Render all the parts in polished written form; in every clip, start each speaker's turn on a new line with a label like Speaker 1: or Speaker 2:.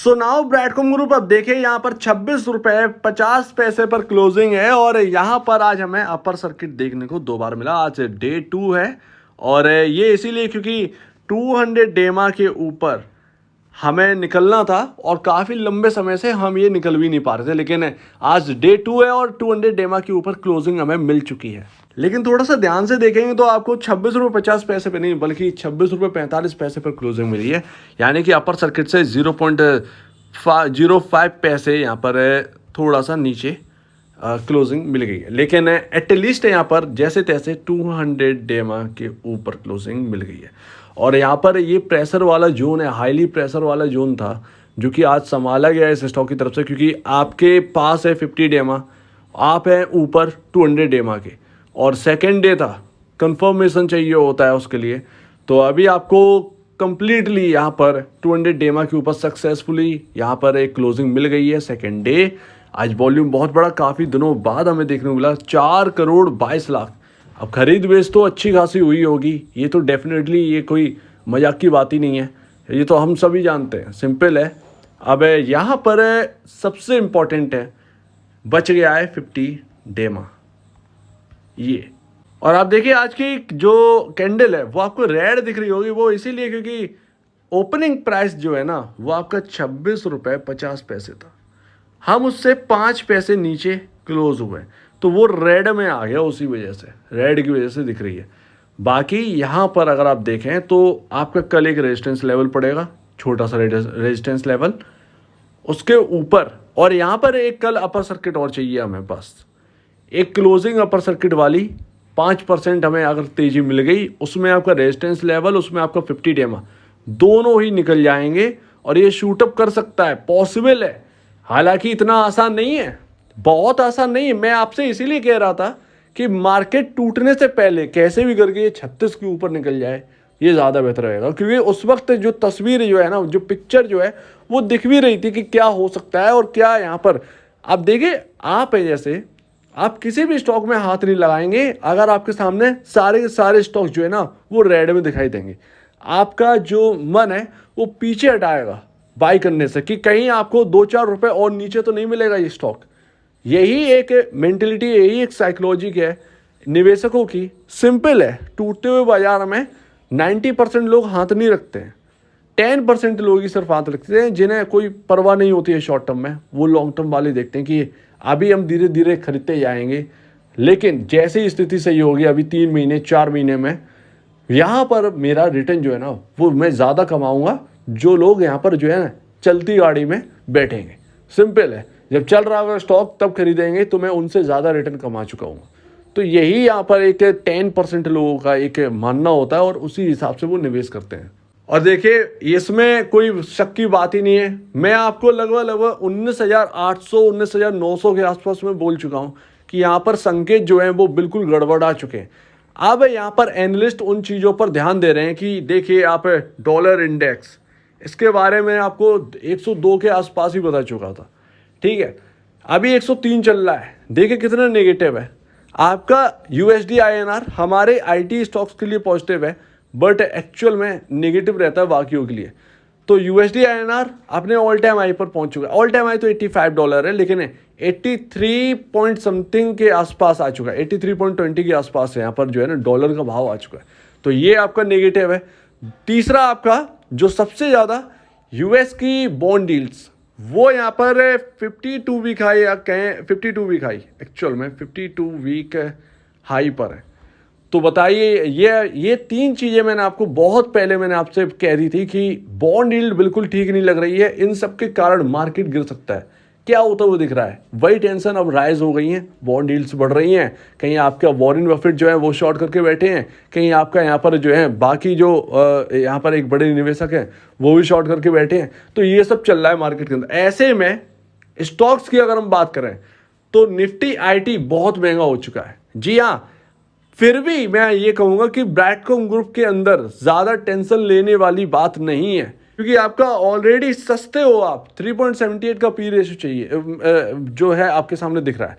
Speaker 1: So now ब्रैडकॉम group अब देखें यहाँ पर 26 रुपये 50 पैसे पर क्लोजिंग है और यहाँ पर आज हमें अपर सर्किट देखने को दो बार मिला। आज डे 2 है और ये इसीलिए क्योंकि 200 डेमा के ऊपर हमें निकलना था और काफ़ी लंबे समय से हम ये निकल भी नहीं पा रहे थे, लेकिन आज डे 2 है और 200 डेमा के ऊपर क्लोजिंग हमें मिल चुकी है। लेकिन थोड़ा सा ध्यान से देखेंगे तो आपको 26 रुपये 50 पैसे पे नहीं बल्कि 26 रुपये 45 पैसे पर क्लोजिंग मिली है, यानी कि अपर सर्किट से 0.05 पैसे यहाँ पर थोड़ा सा नीचे क्लोजिंग मिल गई है। लेकिन एटलीस्ट यहाँ पर जैसे तैसे 200 डेमा के ऊपर क्लोजिंग मिल गई है और यहाँ पर ये प्रेशर वाला जोन है, हाईली प्रेशर वाला जोन था जो कि आज संभाला गया है इस स्टॉक की तरफ से, क्योंकि आपके पास है 50 डेमा, आप हैं ऊपर 200 डेमा के और सेकेंड डे था, कंफर्मेशन चाहिए होता है उसके लिए। तो अभी आपको कंप्लीटली यहाँ पर 200 डेमा के ऊपर सक्सेसफुली यहाँ पर एक क्लोजिंग मिल गई है सेकेंड डे। आज वॉल्यूम बहुत बड़ा, काफ़ी दिनों बाद हमें देखने को मिला 4,22,00,000। अब खरीद बेच तो अच्छी खासी हुई होगी, ये तो डेफिनेटली ये कोई मजाक की बात ही नहीं है, ये तो हम सभी जानते हैं, सिंपल है। अब यहाँ पर सबसे इम्पोर्टेंट है, बच गया है 50 डेमा ये। और आप देखिए आज की जो कैंडल है वो आपको रेड दिख रही होगी, वो इसीलिए क्योंकि ओपनिंग प्राइस जो है ना वो आपका 26 रुपये 50 पैसे था, हम उससे 5 पैसे नीचे क्लोज हुए तो वो रेड में आ गया, उसी वजह से रेड की वजह से दिख रही है। बाकी यहाँ पर अगर आप देखें तो आपका कल एक रेजिस्टेंस लेवल पड़ेगा, छोटा सा रेजिस्टेंस लेवल उसके ऊपर, और यहाँ पर एक कल अपर सर्किट और चाहिए हमें, बस एक क्लोजिंग अपर सर्किट वाली 5% हमें अगर तेजी मिल गई, उसमें आपका रेजिस्टेंस लेवल, उसमें आपका 50 डेमा दोनों ही निकल जाएंगे और ये शूटअप कर सकता है, पॉसिबल है। हालांकि इतना आसान नहीं है, बहुत आसान नहीं है। मैं आपसे इसीलिए कह रहा था कि मार्केट टूटने से पहले कैसे भी करके ये 36 के ऊपर निकल जाए, ये ज़्यादा बेहतर रहेगा, क्योंकि उस वक्त जो तस्वीर जो है ना, जो पिक्चर जो है वो दिख भी रही थी कि क्या हो सकता है और क्या यहाँ पर। आप देखिए, आप है जैसे आप किसी भी स्टॉक में हाथ नहीं लगाएंगे अगर आपके सामने सारे के सारे स्टॉक जो है ना वो रेड में दिखाई देंगे, आपका जो मन है वो पीछे हटाएगा बाई करने से कि कहीं आपको 2-4 रुपए और नीचे तो नहीं मिलेगा ये स्टॉक। यही एक मेंटेलिटी, यही एक साइकोलॉजी है निवेशकों की, सिंपल है। टूटते हुए बाजार में 90% लोग हाथ नहीं रखते हैं, 10% लोग ही सिर्फ हाथ रखते हैं जिन्हें कोई परवाह नहीं होती है शॉर्ट टर्म में। वो लॉन्ग टर्म वाले देखते हैं कि अभी हम धीरे धीरे खरीदते जाएंगे, लेकिन जैसे ही स्थिति सही होगी, अभी 3 महीने 4 महीने में यहाँ पर मेरा रिटर्न जो है ना वो मैं ज़्यादा कमाऊँगा जो लोग यहाँ पर जो है ना चलती गाड़ी में बैठेंगे। सिंपल है, जब चल रहा होगा स्टॉक तब खरीदेंगे तो मैं उनसे ज़्यादा रिटर्न कमा चुका हूँ। तो यही यहाँ पर एक 10% लोगों का एक मानना होता है और उसी हिसाब से वो निवेश करते हैं। और देखिए, इसमें कोई शक की बात ही नहीं है, मैं आपको लगभग 19,800 19,900 के आसपास में बोल चुका हूँ कि यहाँ पर संकेत जो हैं वो बिल्कुल गड़बड़ा चुके हैं। अब यहाँ पर एनालिस्ट उन चीज़ों पर ध्यान दे रहे हैं कि देखिए आप डॉलर इंडेक्स, इसके बारे में आपको 102 के आसपास ही बता चुका था, ठीक है, अभी 103 चल रहा है। देखिए कितना नेगेटिव है। आपका USD INR हमारे IT स्टॉक्स के लिए पॉजिटिव है, बट एक्चुअल में नेगेटिव रहता है बाकियों के लिए। तो USD INR अपने ऑल टाइम हाई पर पहुंच चुका है। ऑल टाइम हाई तो $85 है, लेकिन 83 पॉइंट समथिंग के आसपास आ चुका है, 83.20 के आसपास है यहाँ पर जो है ना डॉलर का भाव आ चुका है। तो ये आपका नेगेटिव है। तीसरा आपका जो सबसे ज़्यादा US की बॉन्ड डील्स, वो यहाँ पर 52 वीक हाई, या कहें 52 वीक हाई, एक्चुअल में 52 वीक हाई पर है। तो बताइए, ये 3 चीज़ें मैंने आपको बहुत पहले मैंने आपसे कह दी थी कि बॉन्ड यील्ड बिल्कुल ठीक नहीं लग रही है, इन सब के कारण मार्केट गिर सकता है। क्या होता हुआ दिख रहा है, वही टेंशन अब राइज हो गई हैं, बॉन्ड यील्ड्स बढ़ रही हैं। कहीं आपका वॉरेन बफेट जो है वो शॉर्ट करके बैठे हैं, कहीं आपका यहाँ पर जो है बाकी जो यहाँ पर एक बड़े निवेशक हैं वो भी शॉर्ट करके बैठे हैं। तो ये सब चल रहा है मार्केट के अंदर। ऐसे में स्टॉक्स की अगर हम बात करें तो निफ्टी IT बहुत महंगा हो चुका है। जी हाँ, फिर भी मैं ये कहूँगा कि ब्रैडकॉम ग्रुप के अंदर ज़्यादा टेंशन लेने वाली बात नहीं है, क्योंकि आपका ऑलरेडी सस्ते हो आप। 3.78 का P रेशो चाहिए जो है आपके सामने दिख रहा है।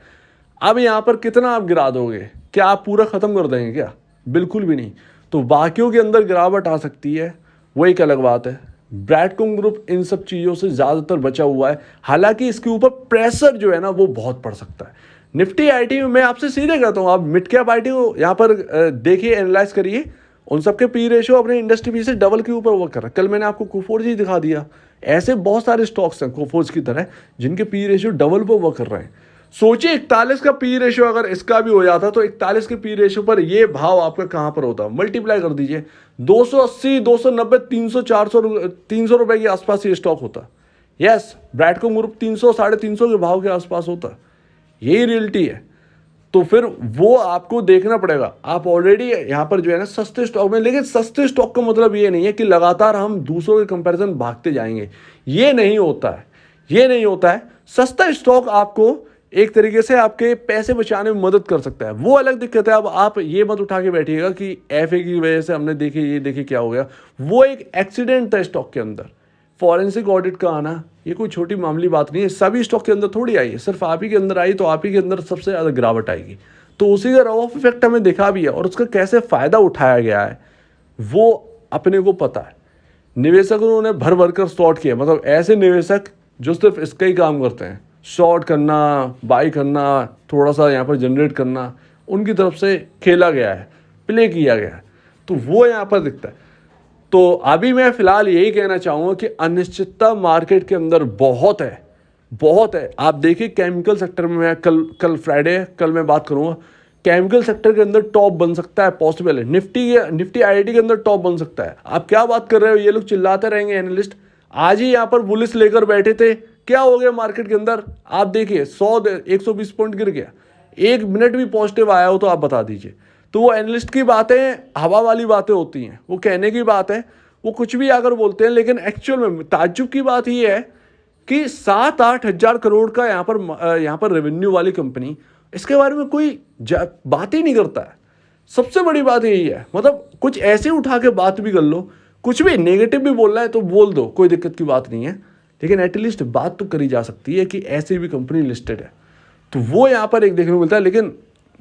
Speaker 1: अब यहाँ पर कितना आप गिरा दोगे, क्या आप पूरा ख़त्म कर देंगे क्या? बिल्कुल भी नहीं। तो बाकियों के अंदर गिरावट आ सकती है, वो एक अलग बात है, ब्रैडकॉम ग्रुप इन सब चीज़ों से ज़्यादातर बचा हुआ है, हालांकि इसके ऊपर प्रेशर जो है ना वो बहुत पड़ सकता है। निफ्टी आईटी में मैं आपसे सीधे कहता हूँ, आप मिड कैप आईटी को यहाँ पर देखिए, एनालाइज करिए, उन सबके पी रेशियो अपने इंडस्ट्री पी से डबल के ऊपर वर्क कर रहा है। कल मैंने आपको कोफोर्ज दिखा दिया, ऐसे बहुत सारे स्टॉक्स हैं कोफोर्ज की तरह जिनके पी रेशियो डबल पर वर्क कर रहे हैं। सोचिए 41 का पी रेशियो अगर इसका भी हो जाता तो 41 के पी रेशियो पर ये भाव आपका कहां पर होता, मल्टीप्लाई कर दीजिए, 280, 290, 300, 400, 300 रुपए के आसपास ये स्टॉक होता। यस, ब्रैडकॉम ग्रुप 300, 350 के भाव के आसपास होता। यही रियलिटी है। तो फिर वो आपको देखना पड़ेगा। आप ऑलरेडी यहाँ पर जो है ना सस्ते स्टॉक में, लेकिन सस्ते स्टॉक का मतलब ये नहीं है कि लगातार हम दूसरों के कंपैरिजन भागते जाएंगे, ये नहीं होता है, ये नहीं होता है। सस्ता स्टॉक आपको एक तरीके से आपके पैसे बचाने में मदद कर सकता है, वो अलग दिक्कत है। अब आप ये मत उठा के बैठिएगा कि एफए की वजह से हमने देखे ये देखे क्या हो गया, वो एक एक्सीडेंट था स्टॉक के अंदर। फॉरेंसिक ऑडिट का आना ये कोई छोटी मामूली बात नहीं है, सभी स्टॉक के अंदर थोड़ी आई है, सिर्फ आप ही के अंदर आई तो आप ही के अंदर सबसे ज़्यादा गिरावट आएगी। तो उसी का रव ऑफ इफेक्ट हमें दिखा भी है, और उसका कैसे फ़ायदा उठाया गया है वो अपने को पता है। निवेशकों ने भर भर कर शॉर्ट किया, मतलब ऐसे निवेशक जो सिर्फ इसका ही काम करते हैं, शॉर्ट करना, बाई करना, थोड़ा सा यहाँ पर जनरेट करना, उनकी तरफ से खेला गया है, प्ले किया गया है, तो वो यहाँ पर दिखता है। तो अभी मैं फिलहाल यही कहना चाहूँगा कि अनिश्चितता मार्केट के अंदर बहुत है, बहुत है। आप देखिए केमिकल सेक्टर में, मैं कल फ्राइडे है, कल मैं बात करूँगा, केमिकल सेक्टर के अंदर टॉप बन सकता है, पॉसिबल है। निफ्टी आईआईटी के अंदर टॉप बन सकता है। आप क्या बात कर रहे हो, ये लोग चिल्लाते रहेंगे एनालिस्ट। आज ही यहाँ पर बुलिस लेकर बैठे थे, क्या हो गया मार्केट के अंदर, आप देखिए 120 पॉइंट गिर गया। एक मिनट भी पॉजिटिव आया हो तो आप बता दीजिए। तो वो एनालिस्ट की बातें हवा वाली बातें होती हैं, वो कहने की बात है, वो कुछ भी आकर बोलते हैं, लेकिन एक्चुअल में ताज्जुब की बात ये है कि 7-8 हज़ार करोड़ का यहाँ पर रेवेन्यू वाली कंपनी, इसके बारे में कोई बात ही नहीं करता है। सबसे बड़ी बात यही है, मतलब कुछ ऐसे उठा के बात भी कर लो, कुछ भी नेगेटिव भी बोलना है तो बोल दो, कोई दिक्कत की बात नहीं है, लेकिन एटलीस्ट बात तो करी जा सकती है कि ऐसी भी कंपनी लिस्टेड है। तो वो यहाँ पर एक देखने को मिलता है, लेकिन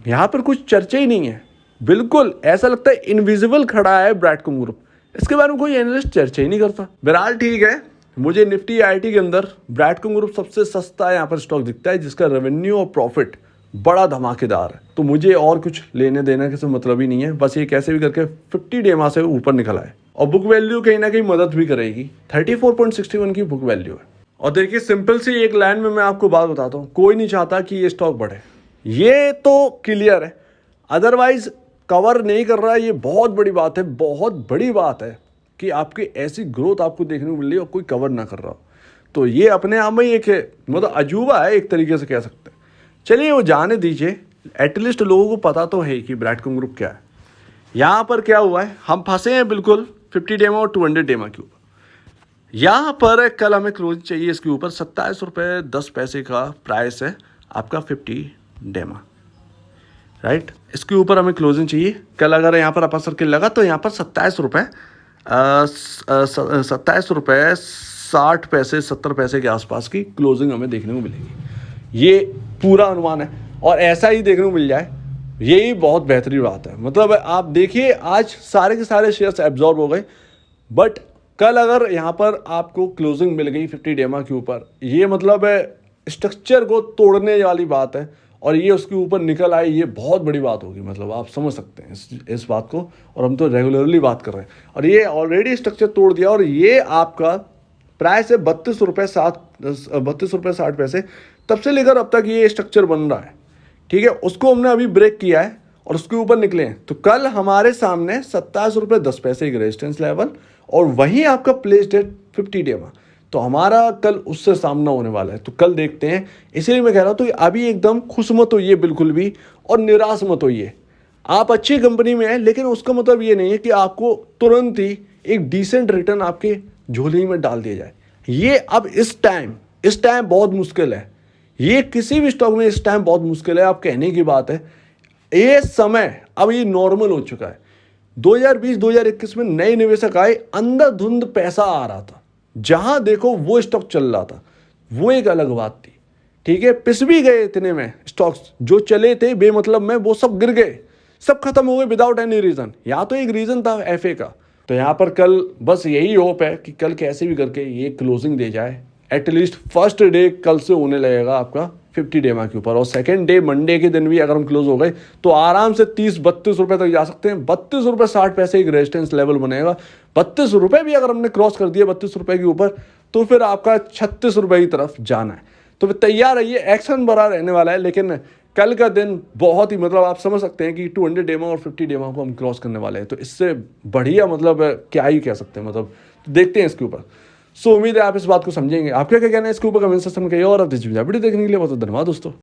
Speaker 1: यहाँ पर कुछ चर्चा ही नहीं है। बिल्कुल ऐसा लगता है इनविजिबल खड़ा है ब्रैडकॉम ग्रुप, इसके बारे में कोई एनालिस्ट चर्चा ही नहीं करता। बहरहाल ठीक है, मुझे निफ्टी आईटी के अंदर ब्रैडकॉम ग्रुप सबसे सस्ता यहाँ पर स्टॉक दिखता है, जिसका रेवेन्यू और प्रॉफिट बड़ा धमाकेदार है। तो मुझे और कुछ लेने देने के से मतलब ही नहीं है, बस ये कैसे भी करके 50 डेमा से ऊपर निकला है, और बुक वैल्यू कहीं ना कहीं मदद भी करेगी। 34.61 की बुक वैल्यू है। और देखिए सिंपल सी एक लाइन में मैं आपको बात बताता हूँ, कोई नहीं चाहता कि ये स्टॉक बढ़े, ये तो क्लियर है। अदरवाइज कवर नहीं कर रहा है, ये बहुत बड़ी बात है, बहुत बड़ी बात है कि आपकी ऐसी ग्रोथ आपको देखने को मिल रही है और कोई कवर ना कर रहा हो। तो ये अपने आप में एक मतलब अजूबा है, एक तरीके से कह सकते हैं। चलिए वो जाने दीजिए, एटलीस्ट लोगों को पता तो है कि ब्रैडकॉम ग्रुप क्या है। यहाँ पर क्या हुआ है, हम फंसे हैं बिल्कुल 50 डेमा और 200 डेमा के ऊपर। यहाँ पर कल हमें क्लोज चाहिए इसके ऊपर 27 रुपये 10 पैसे का प्राइस है आपका 50 डेमा, राइट। इसके ऊपर हमें क्लोजिंग चाहिए। कल अगर यहाँ पर अपर सर्किल लगा तो यहाँ पर 27 रुपये 60 पैसे 70 पैसे के आसपास की क्लोजिंग हमें देखने को मिलेगी, ये पूरा अनुमान है। और ऐसा ही देखने को मिल जाए, यही बहुत बेहतरीन बात है। मतलब आप देखिए आज सारे के सारे शेयर्स एब्जॉर्ब हो गए, बट कल अगर यहाँ पर आपको क्लोजिंग मिल गई 50 डेमा के ऊपर, ये मतलब स्ट्रक्चर को तोड़ने वाली बात है, और ये उसके ऊपर निकल आए, ये बहुत बड़ी बात होगी। मतलब आप समझ सकते हैं इस बात को, और हम तो रेगुलरली बात कर रहे हैं, और ये ऑलरेडी स्ट्रक्चर तोड़ दिया, और ये आपका प्राइस है 32 रुपये 60 पैसे। तब से लेकर अब तक ये स्ट्रक्चर बन रहा है, ठीक है। उसको हमने अभी ब्रेक किया है और उसके ऊपर निकले हैं। तो कल हमारे सामने 27 रुपये 10 पैसे की रेजिस्टेंस लेवल, और वहीं आपका प्लेस्ड है 50 डेमा। तो हमारा कल उससे सामना होने वाला है, तो कल देखते हैं। इसीलिए मैं कह रहा हूँ, तो अभी एकदम खुश मत होइए बिल्कुल भी, और निराश मत होइए। आप अच्छी कंपनी में हैं, लेकिन उसका मतलब ये नहीं है कि आपको तुरंत ही एक डिसेंट रिटर्न आपके झोली में डाल दिया जाए। ये अब इस टाइम बहुत मुश्किल है, ये किसी भी स्टॉक में इस टाइम बहुत मुश्किल है। आप कहने की बात है, ये समय अब ये नॉर्मल हो चुका है। 2020-2021 में नए निवेशक आए, अंधाधुंध पैसा आ रहा था, जहां देखो वो स्टॉक चल रहा था, वो एक अलग बात थी, ठीक है। पिस भी गए इतने में स्टॉक्स जो चले थे बेमतलब में, वो सब गिर गए, सब खत्म हो गए विदाउट एनी रीजन। या तो एक रीजन था एफए का, तो यहाँ पर कल बस यही होप है कि कल कैसे भी करके ये क्लोजिंग दे जाए। एटलीस्ट फर्स्ट डे कल से होने लगेगा आपका 50 डेमा के ऊपर, और सेकंड डे मंडे के दिन भी अगर हम क्लोज हो गए तो आराम से 30-32 रुपए तक जा सकते हैं। 32 रुपए 60 पैसे एक रेजिस्टेंस लेवल बनेगा। 32 रुपए भी अगर हमने क्रॉस कर दिया 32 रुपए के ऊपर, तो फिर आपका 36 रुपए की तरफ जाना है। तो फिर तैयार रहिए, एक्शन बड़ा रहने वाला है। लेकिन कल का दिन बहुत ही मतलब आप समझ सकते हैं कि 200 डेमा और 50 डेमा को हम क्रॉस करने वाले हैं, तो इससे बढ़िया मतलब क्या ही कह सकते हैं। मतलब देखते हैं इसके ऊपर। सो उम्मीद है आप इस बात को समझेंगे। आपका क्या कहना है इसके ऊपर कमेंट सेक्शन में कहिए, और आप वीडियो देखने के लिए बहुत धन्यवाद दोस्तों।